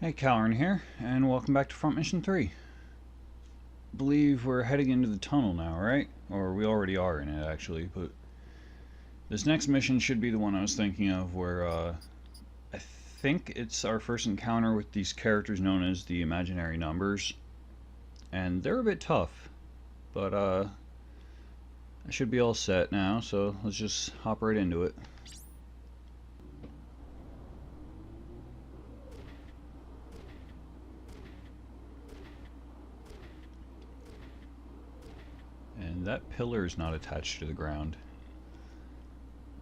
Hey, Calran here, and welcome back to Front Mission 3. Believe we're heading into the tunnel now, right? Or we already are in it, actually, but this next mission should be the one I was thinking of where, I think it's our first encounter with these characters known as the imaginary numbers. And they're a bit tough, but, I should be all set now, so let's just hop right into it. And that pillar is not attached to the ground.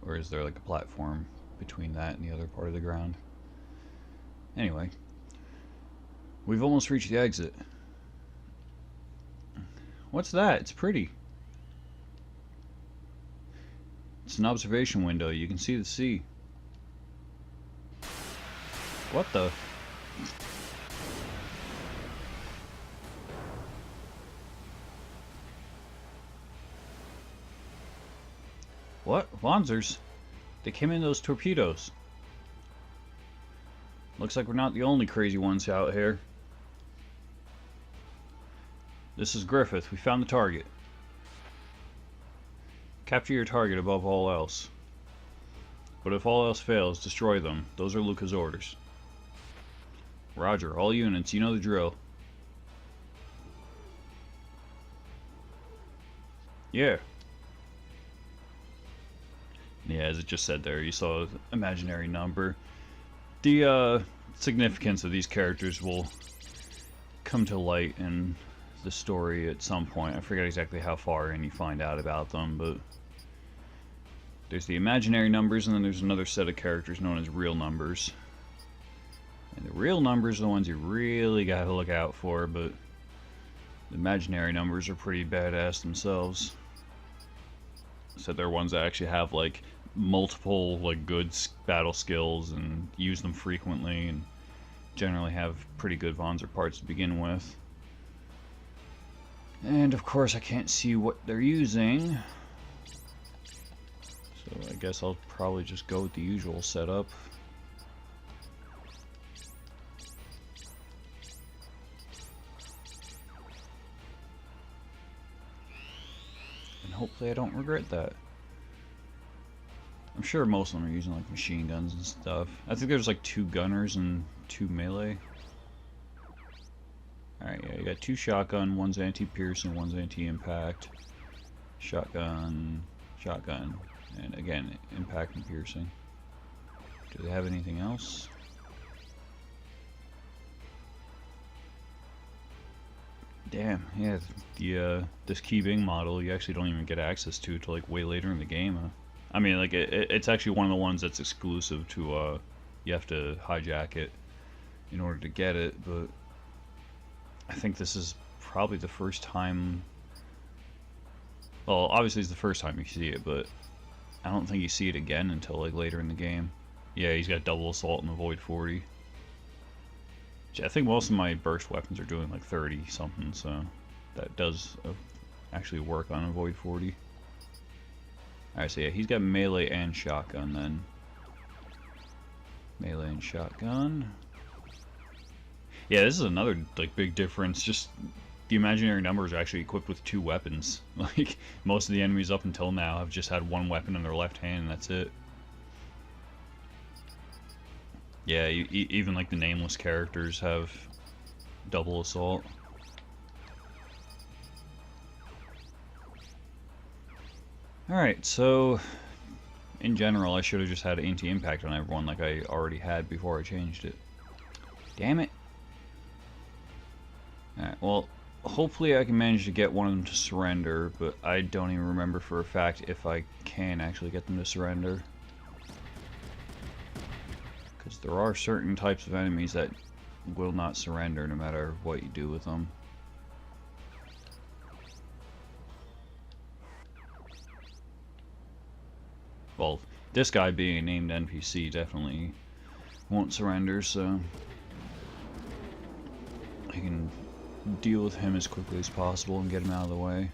Or is there like a platform between that and the other part of the ground? Anyway, we've almost reached the exit. What's that? It's pretty. It's an observation window. You can see the sea. What the? What? Wanzers? They came in those torpedoes. Looks like we're not the only crazy ones out here. This is Griffith. We found the target. Capture your target above all else. But if all else fails, destroy them. Those are Luca's orders. Roger. All units, you know the drill. Yeah. Yeah, as it just said there, you saw an imaginary number. The significance of these characters will come to light in the story at some point. I forget exactly how far in you find out about them, but there's the imaginary numbers, and then there's another set of characters known as real numbers. And the real numbers are the ones you really gotta look out for, but the imaginary numbers are pretty badass themselves. So they're ones that actually have like multiple like good battle skills and use them frequently, and generally have pretty good Wanzer parts to begin with. And of course I can't see what they're using, so I guess I'll probably just go with the usual setup. And hopefully I don't regret that. I'm sure most of them are using like machine guns and stuff. I think there's like 2 gunners and 2 melee. Alright, yeah, you got 2 shotgun, one's anti-piercing, one's anti-impact. Shotgun, shotgun, and again, impact and piercing. Do they have anything else? Damn, yeah, the this Key Bing model you actually don't even get access to till like way later in the game. I mean, like it's actually one of the ones that's exclusive to you have to hijack it in order to get it, but I think this is probably the first time. Well, obviously it's the first time you see it, but I don't think you see it again until like later in the game. Yeah, he's got double assault and the Void 40. I think most of my burst weapons are doing like 30 something, so that does actually work on a Void 40. Alright, so yeah, he's got melee and shotgun then. Melee and shotgun. Yeah, this is another like big difference. Just the imaginary numbers are actually equipped with 2 weapons. Like most of the enemies up until now have just had 1 weapon in their left hand, and that's it. Yeah, even like the nameless characters have double assault. Alright, so in general I should have just had anti-impact on everyone like I already had before I changed it. Damn it. Alright, well, hopefully I can manage to get one of them to surrender, but I don't even remember for a fact if I can actually get them to surrender. Because there are certain types of enemies that will not surrender no matter what you do with them. Well, this guy being a named NPC definitely won't surrender, so I can deal with him as quickly as possible and get him out of the way.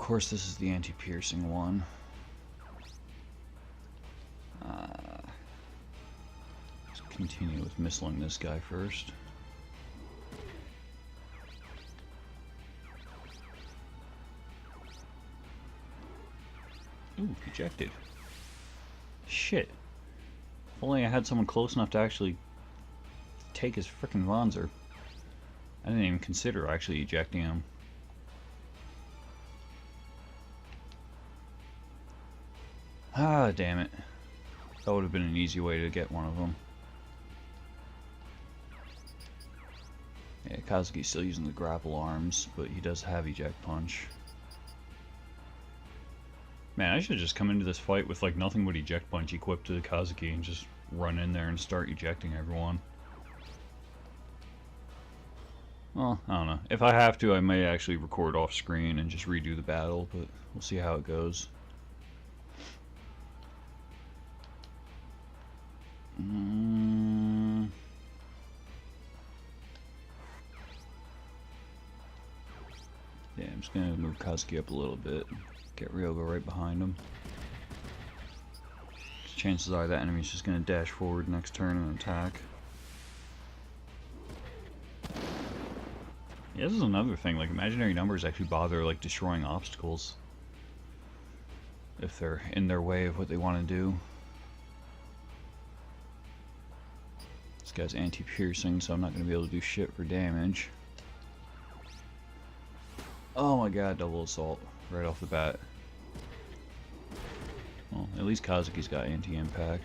course, this is the anti-piercing one. Let's continue with missiling this guy first. Ooh, ejected. Shit. If only I had someone close enough to actually take his frickin' wanzer. I didn't even consider actually ejecting him. Ah, damn it. That would have been an easy way to get one of them. Yeah, Kazuki's still using the grapple arms, but he does have eject punch. Man, I should just come into this fight with like nothing but eject punch equipped to the Kazuki and just run in there and start ejecting everyone. Well, I don't know. If I have to, I may actually record off screen and just redo the battle, but we'll see how it goes. Yeah, I'm just gonna move Kazuki up a little bit. Get Ryogo right behind him. Chances are that enemy's just gonna dash forward next turn and attack. Yeah, this is another thing, like imaginary numbers actually bother like destroying obstacles if they're in their way of what they want to do. This guy's anti-piercing, so I'm not going to be able to do shit for damage. Oh my god, double assault right off the bat. Well, at least Kazuki's got anti-impact.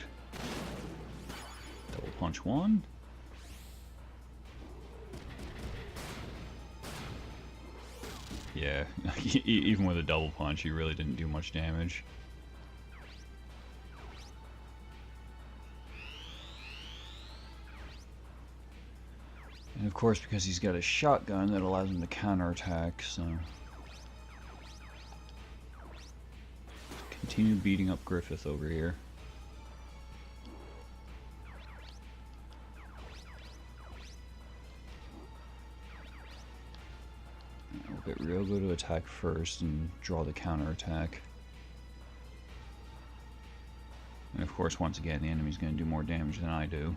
Double punch one. Yeah, even with a double punch, he really didn't do much damage. And of course, because he's got a shotgun, that allows him to counterattack, so... Continue beating up Griffith over here. We'll get Ryogo to attack first and draw the counterattack. And of course, once again, the enemy's going to do more damage than I do.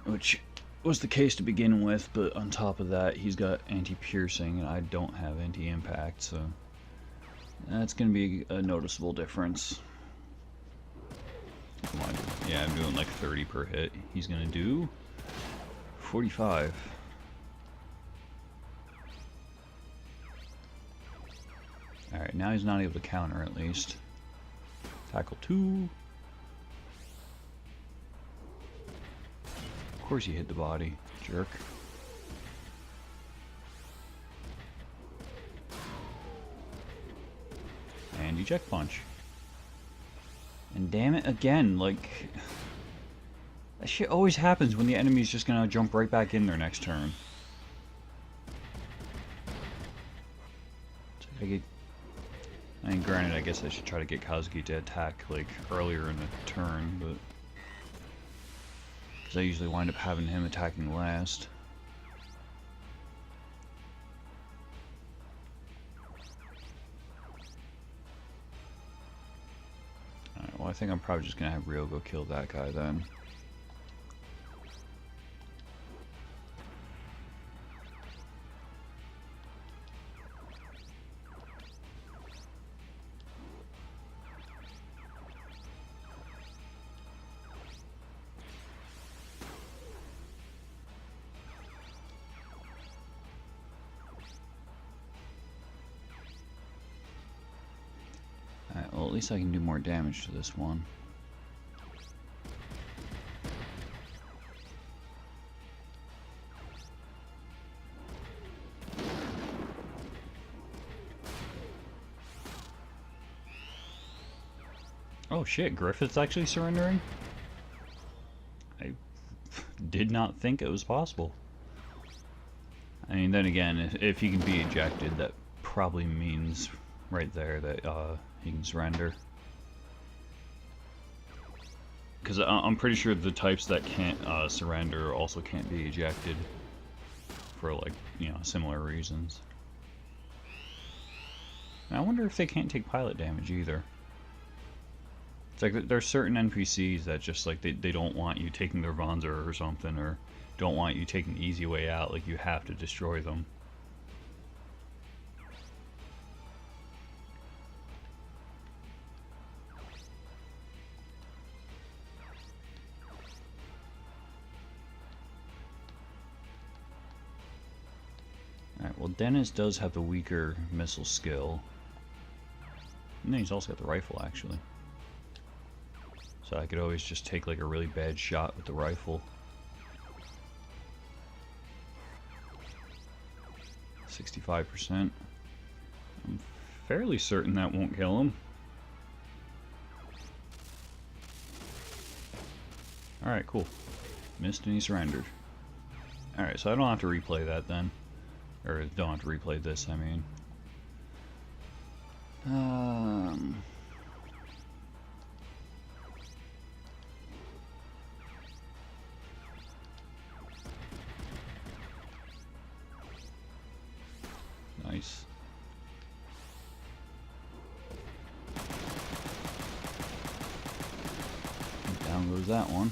Which was the case to begin with, but on top of that, he's got anti-piercing and I don't have anti-impact, so... That's going to be a noticeable difference. Come on. Yeah, I'm doing like 30 per hit. He's going to do 45. Alright, now he's not able to counter at least. Tackle 2. Of course he hit the body, jerk. And eject punch. And damn it again, like... That shit always happens when the enemy's just gonna jump right back in there next turn. So I mean, granted, I guess I should try to get Kazuki to attack, like, earlier in the turn, but... Because I usually wind up having him attacking last. Alright, well I think I'm probably just gonna have Ryogo kill that guy then. Alright, well at least I can do more damage to this one. Oh shit, Griffith's actually surrendering? I did not think it was possible. I mean, then again, if he can be ejected, that probably means right there that he can surrender. Because I'm pretty sure the types that can't surrender also can't be ejected for, like, you know, similar reasons. I wonder if they can't take pilot damage either. It's like there's certain NPCs that just like they don't want you taking their wanzer or something, or don't want you taking the easy way out. Like you have to destroy them. Alright, well Dennis does have the weaker missile skill. And then he's also got the rifle actually. So I could always just take like a really bad shot with the rifle. 65%. I'm fairly certain that won't kill him. Alright, cool. Missed and he surrendered. Alright, so I don't have to replay that then. Or don't have to replay this, I mean. Nice. Down goes that one.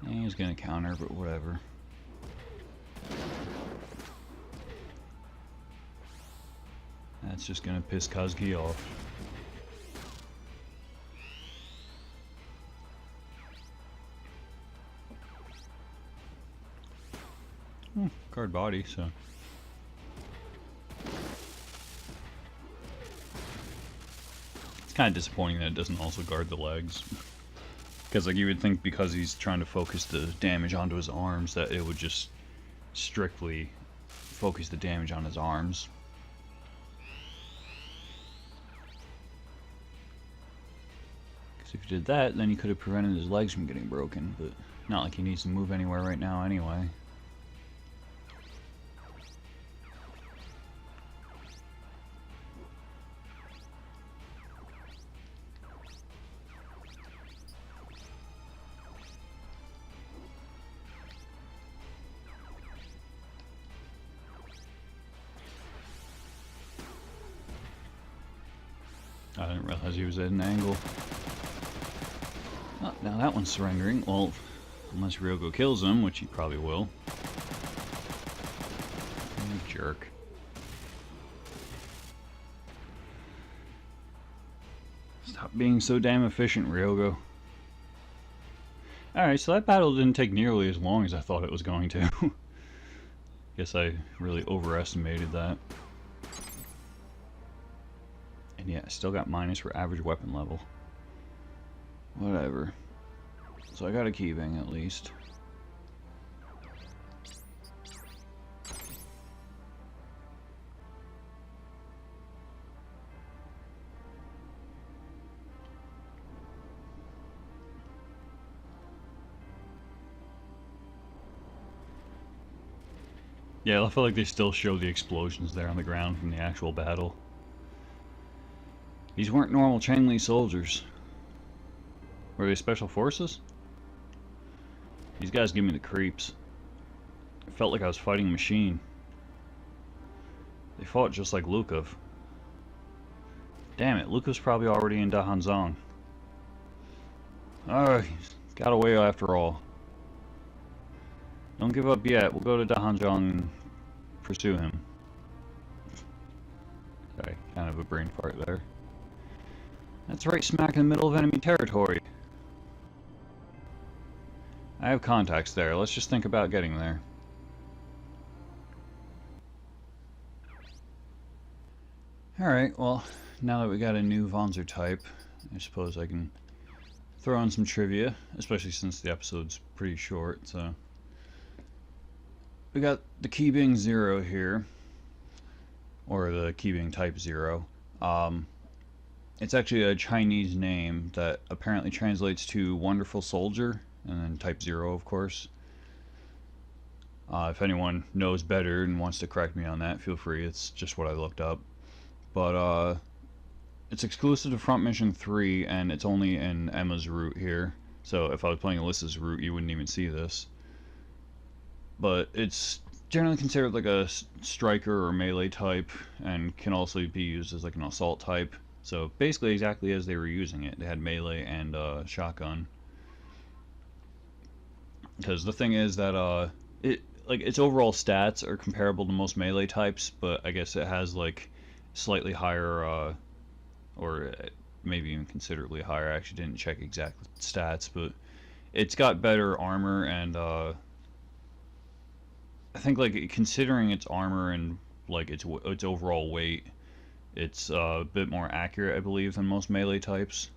And he's gonna counter, but whatever. That's just gonna piss Kazki off. Guard body, so. It's kind of disappointing that it doesn't also guard the legs. Because like you would think because he's trying to focus the damage onto his arms that it would just strictly focus the damage on his arms. Because if you did that, then you could have prevented his legs from getting broken, but not like he needs to move anywhere right now anyway. I didn't realize he was at an angle. Oh, now that one's surrendering. Well, unless Ryogo kills him, which he probably will. You jerk. Stop being so damn efficient, Ryogo. Alright, so that battle didn't take nearly as long as I thought it was going to. Guess I really overestimated that. And yeah, I still got minus for average weapon level. Whatever. So I got a keybang at least. Yeah, I feel like they still show the explosions there on the ground from the actual battle. These weren't normal Chang Li soldiers. Were they special forces? These guys give me the creeps. It felt like I was fighting a machine. They fought just like Lukov. Damn it, Lukov's probably already in Dahanzong. Alright, got away after all. Don't give up yet. We'll go to Dahanzong and pursue him. Sorry, kind of a brain fart there. That's right smack in the middle of enemy territory. I have contacts there. Let's just think about getting there. Alright, well, now that we got a new Wanzer type, I suppose I can throw in some trivia, especially since the episode's pretty short, so. We got the Keybing 0 here, or the Keybing type 0. It's actually a Chinese name that apparently translates to Wonderful Soldier, and then type 0, of course. If anyone knows better and wants to correct me on that, feel free. It's just what I looked up. But it's exclusive to Front Mission 3, and it's only in Emma's route here. So if I was playing Alyssa's route, you wouldn't even see this. but it's generally considered like a striker or melee type, and can also be used as like an assault type. So basically, exactly as they were using it, they had melee and shotgun. Because the thing is that it like its overall stats are comparable to most melee types, but I guess it has like slightly higher or maybe even considerably higher. I actually didn't check exact stats, but it's got better armor and I think like considering its armor and like its overall weight, it's a bit more accurate, I believe, than most melee types.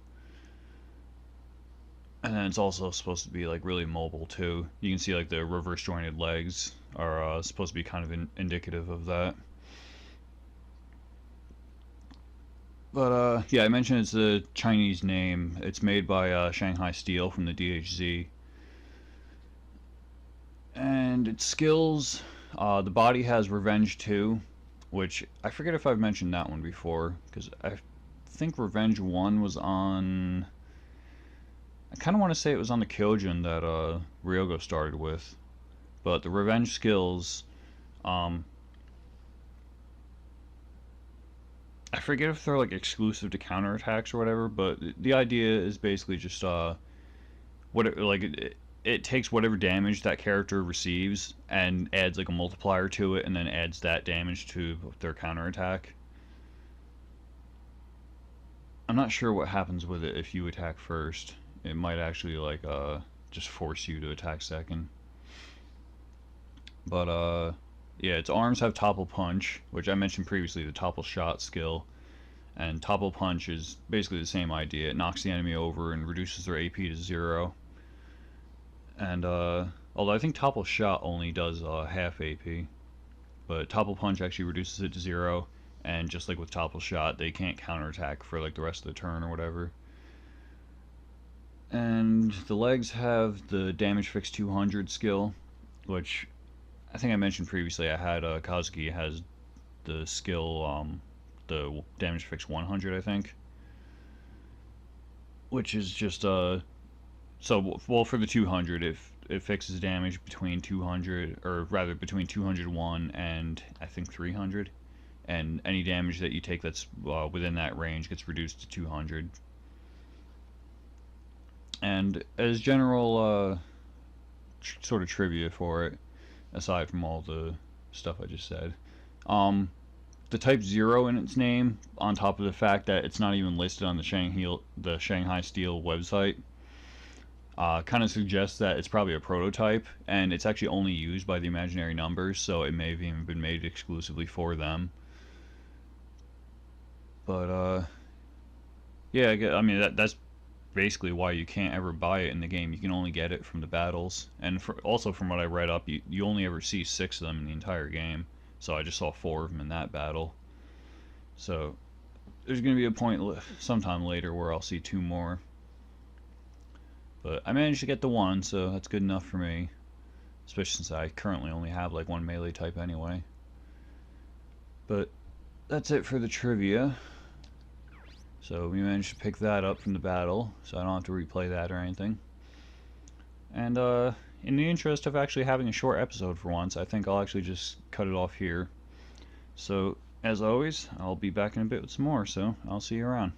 And then it's also supposed to be like really mobile too. You can see like the reverse jointed legs are supposed to be kind of indicative of that. But yeah, I mentioned it's a Chinese name. It's made by Shanghai Steel from the DHZ. And its skills, the body has Revenge 2, which I forget if I've mentioned that one before, because I think Revenge 1 was on... I kind of want to say it was on the Kyojin that Ryogo started with. But the Revenge skills, I forget if they're like exclusive to counterattacks or whatever, but the idea is basically just it takes whatever damage that character receives and adds like a multiplier to it, and then adds that damage to their counterattack. I'm not sure what happens with it if you attack first. It might actually like just force you to attack second. But yeah, its arms have topple punch, which I mentioned previously, the topple shot skill. And topple punch is basically the same idea. It knocks the enemy over and reduces their AP to 0. And although I think topple shot only does half AP, but topple punch actually reduces it to 0. And just like with topple shot, they can't counterattack for like the rest of the turn or whatever. And the legs have the damage fix 200 skill, which I think I mentioned previously. I had Kazuki has the skill, the damage fix 100, I think, which is just so well for the 200, if it fixes damage between 200, or rather between 201 and I think 300, and any damage that you take that's within that range gets reduced to 200. And as general sort of trivia for it, aside from all the stuff I just said, the type 0 in its name, on top of the fact that it's not even listed on the Shanghai Steel website, kind of suggests that it's probably a prototype, and it's actually only used by the imaginary numbers, so it may have even been made exclusively for them. But yeah, I mean that's basically why you can't ever buy it in the game. You can only get it from the battles, and also from what I read up, you only ever see 6 of them in the entire game. So I just saw 4 of them in that battle. So there's going to be a point sometime later where I'll see 2 more. But I managed to get the 1, so that's good enough for me. Especially since I currently only have like 1 melee type anyway. But that's it for the trivia. So we managed to pick that up from the battle, so I don't have to replay that or anything. And in the interest of actually having a short episode for once, I think I'll actually just cut it off here. So, as always, I'll be back in a bit with some more, so I'll see you around.